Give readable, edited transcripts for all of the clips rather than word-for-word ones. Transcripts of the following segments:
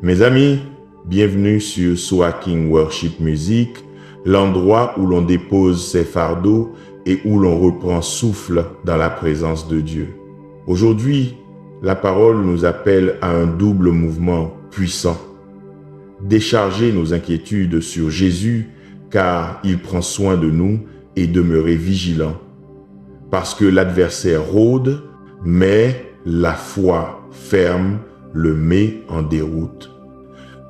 Mes amis, bienvenue sur Swaking Worship Music, l'endroit où l'on dépose ses fardeaux et où l'on reprend souffle dans la présence de Dieu. Aujourd'hui, la parole nous appelle à un double mouvement puissant. Décharger nos inquiétudes sur Jésus, car il prend soin de nous, et demeurer vigilant. Parce que l'adversaire rôde, mais la foi ferme le met en déroute.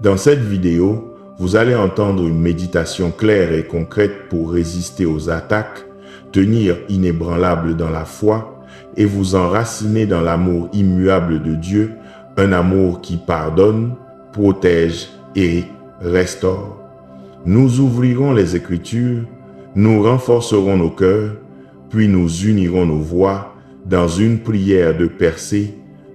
Dans cette vidéo, vous allez entendre une méditation claire et concrète pour résister aux attaques, tenir inébranlable dans la foi et vous enraciner dans l'amour immuable de Dieu, un amour qui pardonne, protège et restaure. Nous ouvrirons les Écritures, nous renforcerons nos cœurs, puis nous unirons nos voix dans une prière de percée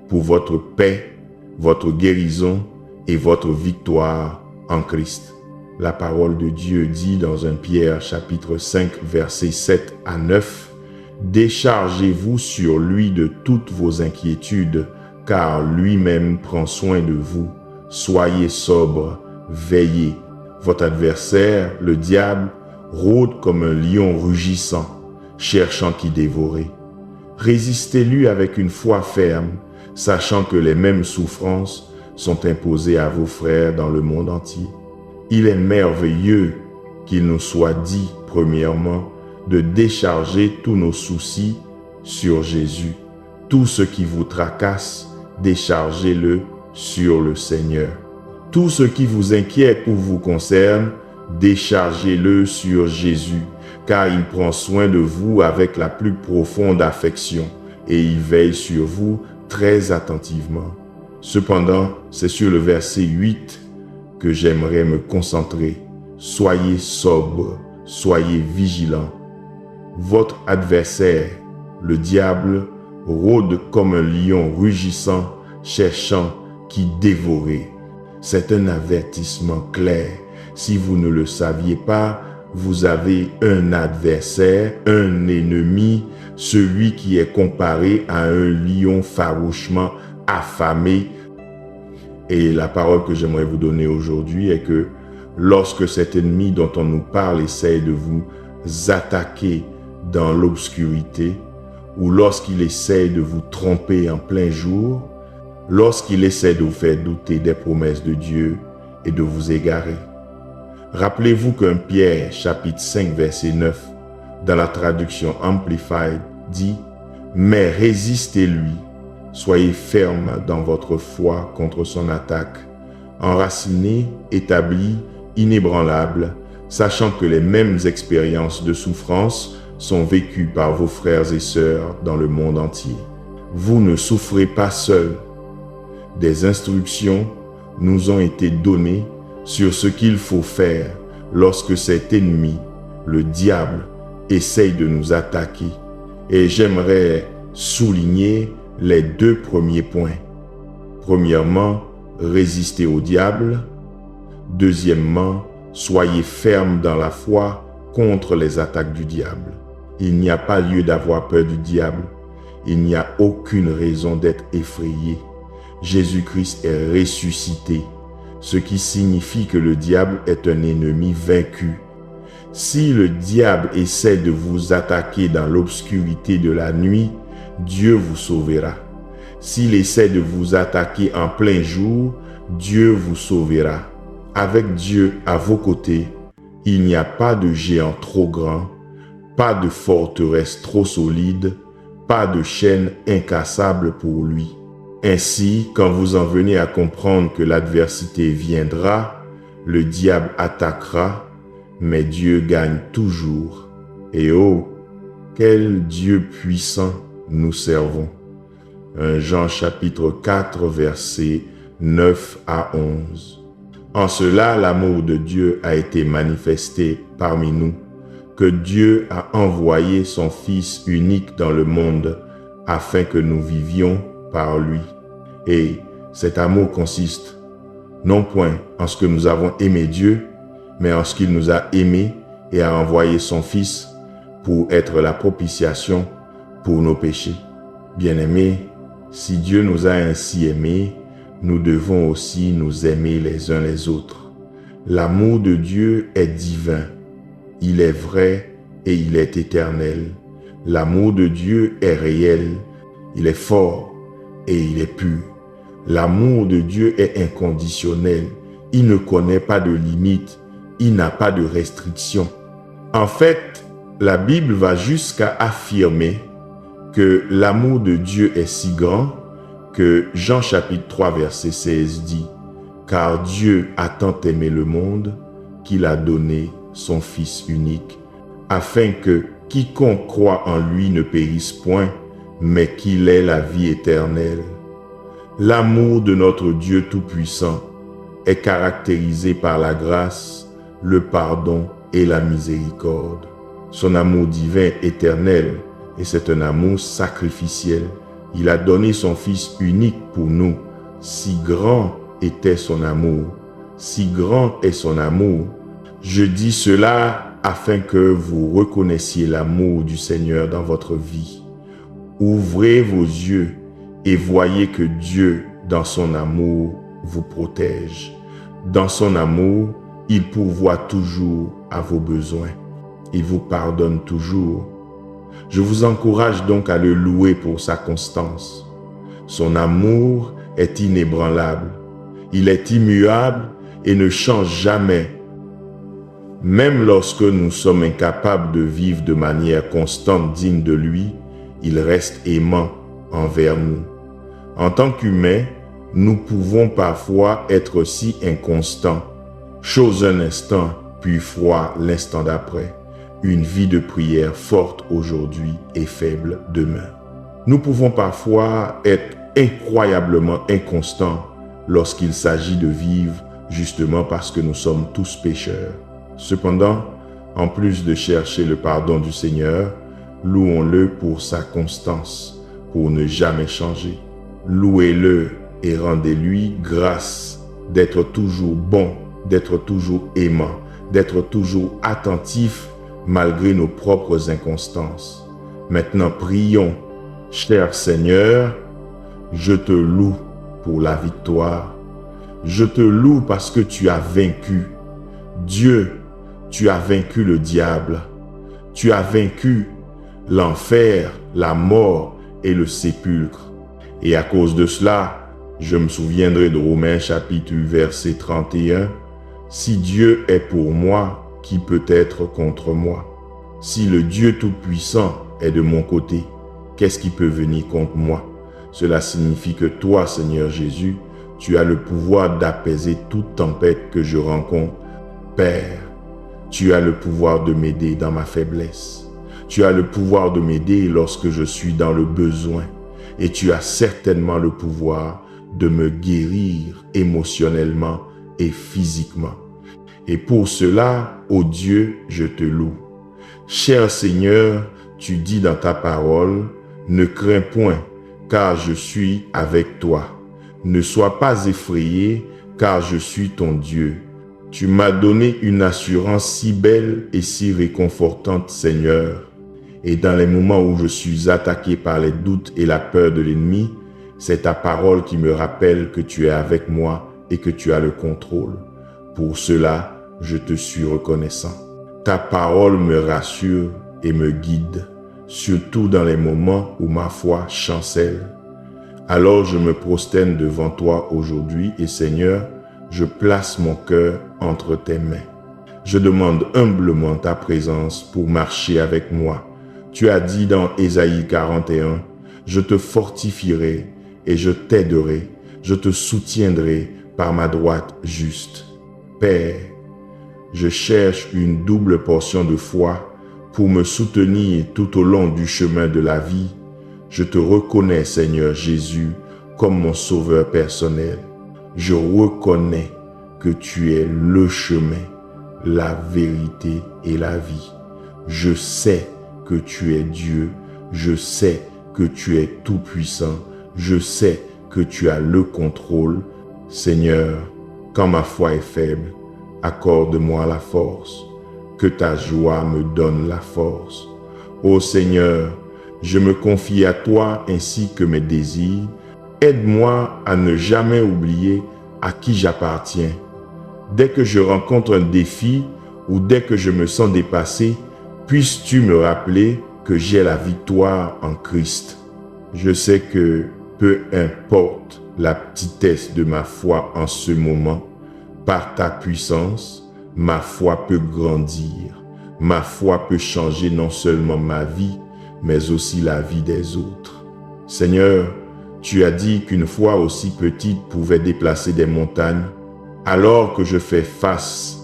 pour votre paix, votre guérison et votre victoire en Christ. La parole de Dieu dit dans 1 Pierre chapitre 5 versets 7 à 9, « Déchargez-vous sur lui de toutes vos inquiétudes, car lui-même prend soin de vous. Soyez sobres, veillez. Votre adversaire, le diable, rôde comme un lion rugissant, cherchant qui dévorer. Résistez-lui avec une foi ferme, sachant que les mêmes souffrances sont imposées à vos frères dans le monde entier. Il est merveilleux qu'il nous soit dit, premièrement, de décharger tous nos soucis sur Jésus. Tout ce qui vous tracasse, déchargez-le sur le Seigneur. Tout ce qui vous inquiète ou vous concerne, déchargez-le sur Jésus, car il prend soin de vous avec la plus profonde affection et il veille sur vous très attentivement. Cependant, c'est sur le verset 8 que j'aimerais me concentrer. Soyez sobres, soyez vigilants. Votre adversaire, le diable, rôde comme un lion rugissant, cherchant qui dévorer. C'est un avertissement clair. Si vous ne le saviez pas, vous avez un adversaire, un ennemi, celui qui est comparé à un lion farouchement affamé. Et la parole que j'aimerais vous donner aujourd'hui est que lorsque cet ennemi dont on nous parle essaie de vous attaquer dans l'obscurité, ou lorsqu'il essaie de vous tromper en plein jour, lorsqu'il essaie de vous faire douter des promesses de Dieu et de vous égarer. Rappelez-vous qu'un Pierre, chapitre 5, verset 9, dans la traduction Amplified, dit « Mais résistez-lui, soyez ferme dans votre foi contre son attaque, enraciné, établi, inébranlable, sachant que les mêmes expériences de souffrance sont vécues par vos frères et sœurs dans le monde entier. Vous ne souffrez pas seul. Des instructions nous ont été données sur ce qu'il faut faire lorsque cet ennemi, le diable, essaye de nous attaquer. Et j'aimerais souligner les deux premiers points. Premièrement, résistez au diable. Deuxièmement, soyez fermes dans la foi contre les attaques du diable. Il n'y a pas lieu d'avoir peur du diable. Il n'y a aucune raison d'être effrayé. Jésus-Christ est ressuscité, ce qui signifie que le diable est un ennemi vaincu. Si le diable essaie de vous attaquer dans l'obscurité de la nuit, Dieu vous sauvera. S'il essaie de vous attaquer en plein jour, Dieu vous sauvera. Avec Dieu à vos côtés, il n'y a pas de géant trop grand, pas de forteresse trop solide, pas de chaîne incassable pour lui. Ainsi, quand vous en venez à comprendre que l'adversité viendra, le diable attaquera, mais Dieu gagne toujours. Et oh, quel Dieu puissant nous servons. 1 Jean chapitre 4, versets 9 à 11. En cela, l'amour de Dieu a été manifesté parmi nous, que Dieu a envoyé son Fils unique dans le monde afin que nous vivions par lui. Et cet amour consiste non point en ce que nous avons aimé Dieu, mais en ce qu'il nous a aimés et a envoyé son Fils pour être la propitiation pour nos péchés. Bien-aimés, si Dieu nous a ainsi aimés, nous devons aussi nous aimer les uns les autres. L'amour de Dieu est divin, il est vrai et il est éternel. L'amour de Dieu est réel, il est fort et il est pur. L'amour de Dieu est inconditionnel, il ne connaît pas de limites, il n'a pas de restrictions. En fait, la Bible va jusqu'à affirmer que l'amour de Dieu est si grand que Jean chapitre 3 verset 16 dit « Car Dieu a tant aimé le monde qu'il a donné son Fils unique, afin que quiconque croit en lui ne périsse point, mais qu'il ait la vie éternelle. » L'amour de notre Dieu Tout-Puissant est caractérisé par la grâce, le pardon et la miséricorde. Son amour divin est éternel et c'est un amour sacrificiel. Il a donné son Fils unique pour nous. Si grand était son amour, si grand est son amour. Je dis cela afin que vous reconnaissiez l'amour du Seigneur dans votre vie. Ouvrez vos yeux et voyez que Dieu, dans son amour, vous protège. Dans son amour, il pourvoit toujours à vos besoins. Il vous pardonne toujours. Je vous encourage donc à le louer pour sa constance. Son amour est inébranlable. Il est immuable et ne change jamais. Même lorsque nous sommes incapables de vivre de manière constante digne de lui, il reste aimant envers nous. En tant qu'humains, nous pouvons parfois être si inconstants. Chose un instant, puis froid l'instant d'après. Une vie de prière forte aujourd'hui et faible demain. Nous pouvons parfois être incroyablement inconstants lorsqu'il s'agit de vivre justement parce que nous sommes tous pécheurs. Cependant, en plus de chercher le pardon du Seigneur, louons-le pour sa constance, pour ne jamais changer. Louez-le et rendez-lui grâce d'être toujours bon, d'être toujours aimant, d'être toujours attentif malgré nos propres inconstances. Maintenant, prions. Cher Seigneur, je te loue pour la victoire. Je te loue parce que tu as vaincu. Dieu, tu as vaincu le diable. Tu as vaincu l'enfer, la mort et le sépulcre. Et à cause de cela, je me souviendrai de Romains chapitre 8 verset 31. Si Dieu est pour moi, qui peut être contre moi? Si le Dieu Tout-Puissant est de mon côté, qu'est-ce qui peut venir contre moi? Cela signifie que toi, Seigneur Jésus, tu as le pouvoir d'apaiser toute tempête que je rencontre. Père, tu as le pouvoir de m'aider dans ma faiblesse. Tu as le pouvoir de m'aider lorsque je suis dans le besoin. Et tu as certainement le pouvoir de me guérir émotionnellement et physiquement. Et pour cela, ô Dieu, je te loue. Cher Seigneur, tu dis dans ta parole, ne crains point, car je suis avec toi. Ne sois pas effrayé, car je suis ton Dieu. Tu m'as donné une assurance si belle et si réconfortante, Seigneur. Et dans les moments où je suis attaqué par les doutes et la peur de l'ennemi, c'est ta parole qui me rappelle que tu es avec moi et que tu as le contrôle. Pour cela, je te suis reconnaissant. Ta parole me rassure et me guide, surtout dans les moments où ma foi chancelle. Alors je me prosterne devant toi aujourd'hui et Seigneur, je place mon cœur entre tes mains. Je demande humblement ta présence pour marcher avec moi. Tu as dit dans Ésaïe 41, « Je te fortifierai et je t'aiderai, je te soutiendrai par ma droite juste. » Père, je cherche une double portion de foi pour me soutenir tout au long du chemin de la vie. Je te reconnais, Seigneur Jésus, comme mon sauveur personnel. Je reconnais que tu es le chemin, la vérité et la vie. Je sais que tu es Dieu. Je sais que tu es tout-puissant. Je sais que tu as le contrôle. Seigneur, quand ma foi est faible, accorde-moi la force. Que ta joie me donne la force. Ô Seigneur, je me confie à toi ainsi que mes désirs. Aide-moi à ne jamais oublier à qui j'appartiens. Dès que je rencontre un défi ou dès que je me sens dépassé, puisses-tu me rappeler que j'ai la victoire en Christ. Je sais que peu importe la petitesse de ma foi en ce moment, par ta puissance, ma foi peut grandir. Ma foi peut changer non seulement ma vie, mais aussi la vie des autres. Seigneur, tu as dit qu'une foi aussi petite pouvait déplacer des montagnes. Alors que je fais face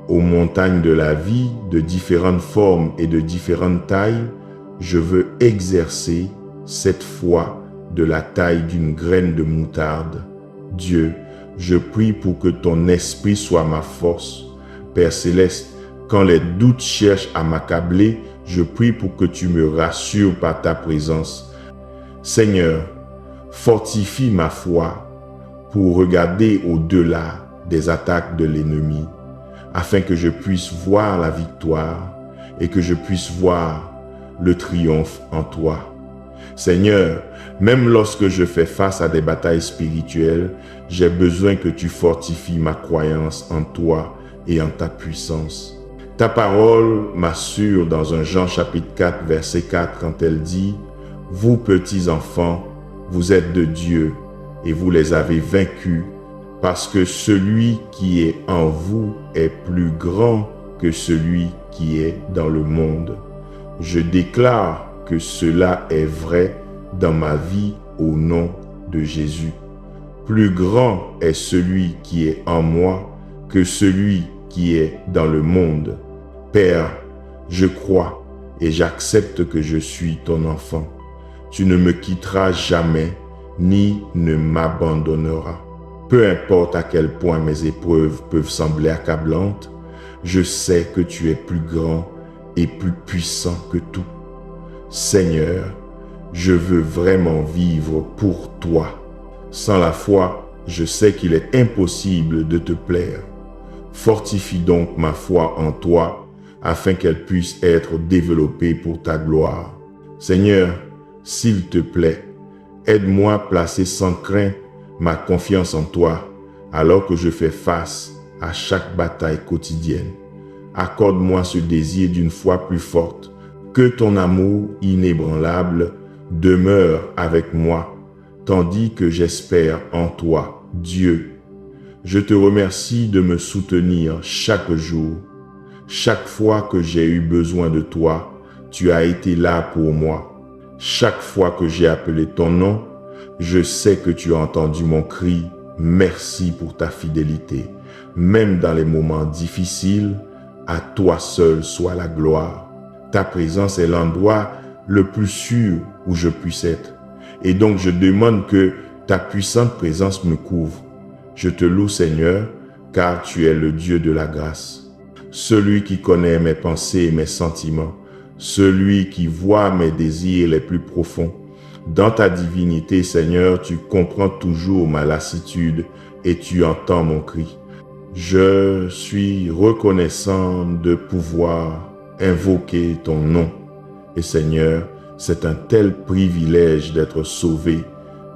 aux montagnes de la vie, de différentes formes et de différentes tailles, je veux exercer cette foi de la taille d'une graine de moutarde. Dieu, je prie pour que ton esprit soit ma force. Père Céleste, quand les doutes cherchent à m'accabler, je prie pour que tu me rassures par ta présence. Seigneur, fortifie ma foi pour regarder au-delà des attaques de l'ennemi, afin que je puisse voir la victoire et que je puisse voir le triomphe en toi. Seigneur, même lorsque je fais face à des batailles spirituelles, j'ai besoin que tu fortifies ma croyance en toi et en ta puissance. Ta parole m'assure dans 1 Jean chapitre 4, verset 4, quand elle dit « Vous petits enfants, vous êtes de Dieu et vous les avez vaincus, parce que celui qui est en vous est plus grand que celui qui est dans le monde. » Je déclare que cela est vrai dans ma vie au nom de Jésus. Plus grand est celui qui est en moi que celui qui est dans le monde. Père, je crois et j'accepte que je suis ton enfant. Tu ne me quitteras jamais ni ne m'abandonneras. Peu importe à quel point mes épreuves peuvent sembler accablantes, je sais que tu es plus grand et plus puissant que tout. Seigneur, je veux vraiment vivre pour toi. Sans la foi, je sais qu'il est impossible de te plaire. Fortifie donc ma foi en toi, afin qu'elle puisse être développée pour ta gloire. Seigneur, s'il te plaît, aide-moi à placer sans crainte ma confiance en toi, alors que je fais face à chaque bataille quotidienne. Accorde-moi ce désir d'une foi plus forte, que ton amour inébranlable demeure avec moi, tandis que j'espère en toi, Dieu. Je te remercie de me soutenir chaque jour. Chaque fois que j'ai eu besoin de toi, tu as été là pour moi. Chaque fois que j'ai appelé ton nom, je sais que tu as entendu mon cri. Merci pour ta fidélité. Même dans les moments difficiles, à toi seul soit la gloire. Ta présence est l'endroit le plus sûr où je puisse être. Et donc je demande que ta puissante présence me couvre. Je te loue, Seigneur, car tu es le Dieu de la grâce. Celui qui connaît mes pensées et mes sentiments, celui qui voit mes désirs les plus profonds. Dans ta divinité, Seigneur, tu comprends toujours ma lassitude et tu entends mon cri. Je suis reconnaissant de pouvoir invoquer ton nom. Et Seigneur, c'est un tel privilège d'être sauvé,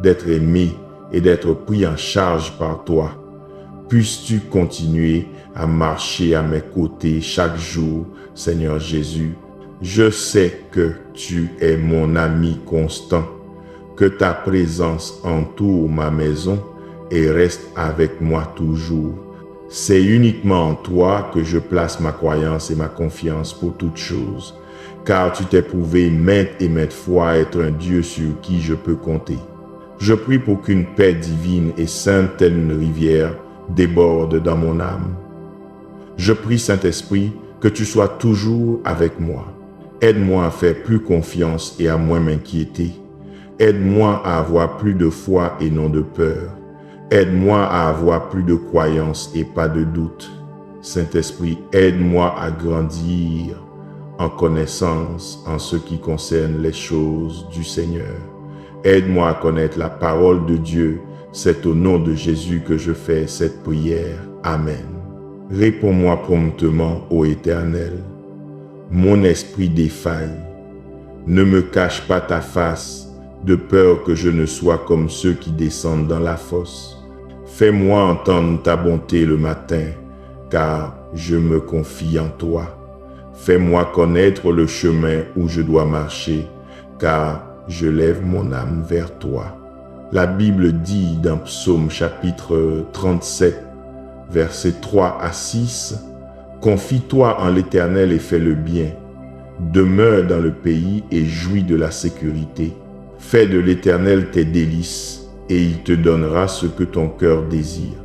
d'être aimé et d'être pris en charge par toi. Puisses-tu continuer à marcher à mes côtés chaque jour, Seigneur Jésus. Je sais que tu es mon ami constant, que ta présence entoure ma maison et reste avec moi toujours. C'est uniquement en toi que je place ma croyance et ma confiance pour toutes choses, car tu t'es prouvé maintes et maintes fois être un Dieu sur qui je peux compter. Je prie pour qu'une paix divine et sainte telle une rivière déborde dans mon âme. Je prie, Saint-Esprit, que tu sois toujours avec moi. Aide-moi à faire plus confiance et à moins m'inquiéter. Aide-moi à avoir plus de foi et non de peur. Aide-moi à avoir plus de croyance et pas de doute. Saint-Esprit, aide-moi à grandir en connaissance en ce qui concerne les choses du Seigneur. Aide-moi à connaître la parole de Dieu. C'est au nom de Jésus que je fais cette prière. Amen. Réponds-moi promptement, ô Éternel. Mon esprit défaille. Ne me cache pas ta face de peur que je ne sois comme ceux qui descendent dans la fosse. Fais-moi entendre ta bonté le matin, car je me confie en toi. Fais-moi connaître le chemin où je dois marcher, car je lève mon âme vers toi. La Bible dit dans Psaume chapitre 37, versets 3 à 6, « Confie-toi en l'Éternel et fais le bien. Demeure dans le pays et jouis de la sécurité. Fais de l'Éternel tes délices, et il te donnera ce que ton cœur désire.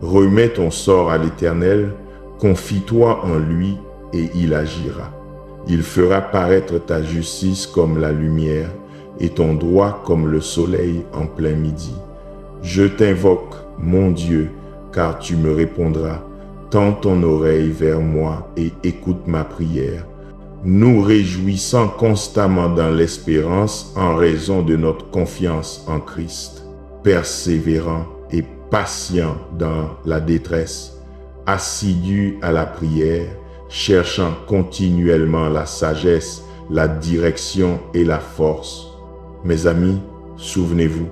Remets ton sort à l'Éternel, confie-toi en lui, et il agira. Il fera paraître ta justice comme la lumière, et ton droit comme le soleil en plein midi. Je t'invoque, mon Dieu, car tu me répondras. Tends ton oreille vers moi et écoute ma prière. Nous réjouissons constamment dans l'espérance en raison de notre confiance en Christ. Persévérant et patient dans la détresse, assidu à la prière, cherchant continuellement la sagesse, la direction et la force. Mes amis, souvenez-vous,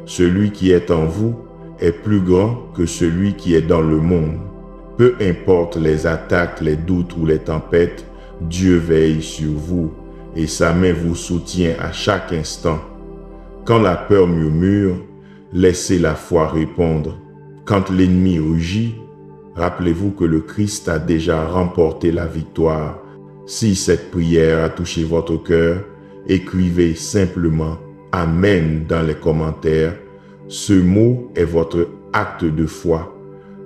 celui qui est en vous est plus grand que celui qui est dans le monde. Peu importe les attaques, les doutes ou les tempêtes, Dieu veille sur vous et sa main vous soutient à chaque instant. Quand la peur murmure, laissez la foi répondre. Quand l'ennemi rugit, rappelez-vous que le Christ a déjà remporté la victoire. Si cette prière a touché votre cœur, écrivez simplement « Amen » dans les commentaires. Ce mot est votre acte de foi,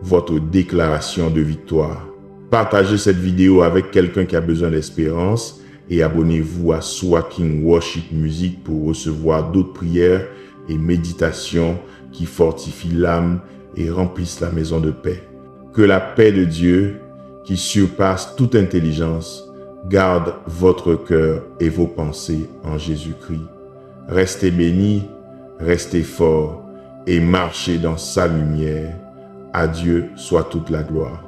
votre déclaration de victoire. Partagez cette vidéo avec quelqu'un qui a besoin d'espérance et abonnez-vous à Swaking Worship Music pour recevoir d'autres prières et méditations qui fortifient l'âme et remplissent la maison de paix. Que la paix de Dieu, qui surpasse toute intelligence, garde votre cœur et vos pensées en Jésus-Christ. Restez bénis, restez forts et marchez dans sa lumière. À Dieu soit toute la gloire.